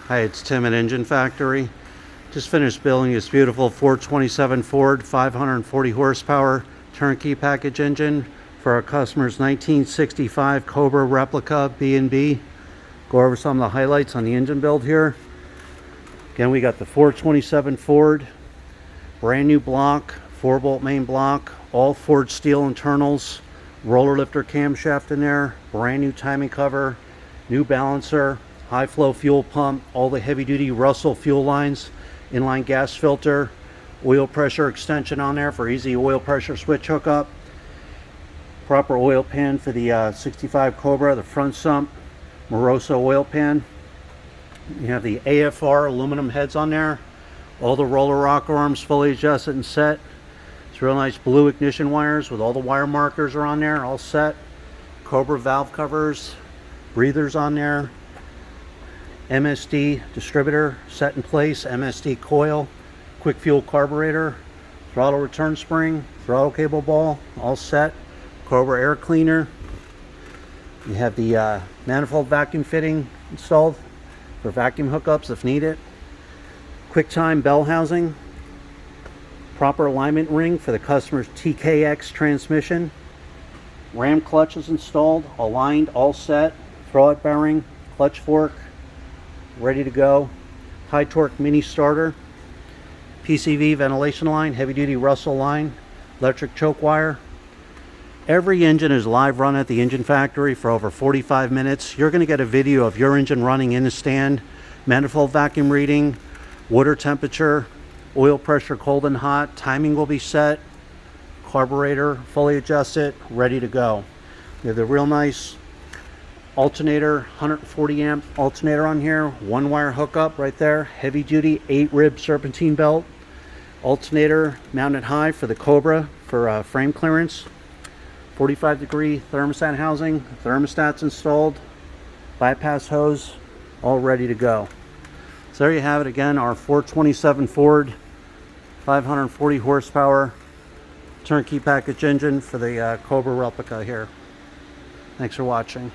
Hi, it's Tim at Engine Factory. Just finished building this beautiful 427 Ford 540 horsepower turnkey package engine for our customer's 1965 Cobra replica B&B. Go over some of the highlights on the engine build here. Again, we got the 427 Ford, brand new block, 4-bolt main block, all forged steel internals, roller lifter camshaft in there, brand new timing cover, new balancer, high flow fuel pump, all the heavy duty Russell fuel lines, inline gas filter, oil pressure extension on there for easy oil pressure switch hookup, proper oil pan for the 65 Cobra, the front sump, Moroso oil pan. You have the AFR aluminum heads on there, all the roller rocker arms fully adjusted and set. It's real nice blue ignition wires with all the wire markers are on there, all set. Cobra valve covers, breathers on there. MSD distributor set in place, MSD coil, quick fuel carburetor, throttle return spring, throttle cable ball, all set. Cobra air cleaner. You have the manifold vacuum fitting installed for vacuum hookups if needed. QuickTime Bellhousing, proper alignment ring for the customer's TKX transmission. Ram clutch is installed, aligned, all set. Throwout bearing, clutch fork, ready to go. High torque mini starter, PCV ventilation line, heavy duty Russell line, electric choke wire. Every engine is live run at the engine factory for over 45 minutes. You're going to get a video of your engine running in the stand, manifold vacuum reading, water temperature, oil pressure cold and hot, timing will be set, carburetor fully adjusted, ready to go. You have the real nice alternator, 140 amp alternator on here, one wire hookup right there, heavy duty 8-rib serpentine belt, alternator mounted high for the Cobra for frame clearance, 45-degree thermostat housing, thermostats installed, bypass hose, all ready to go. So there you have it again, our 427 Ford 540 horsepower turnkey package engine for the Cobra replica here. Thanks for watching.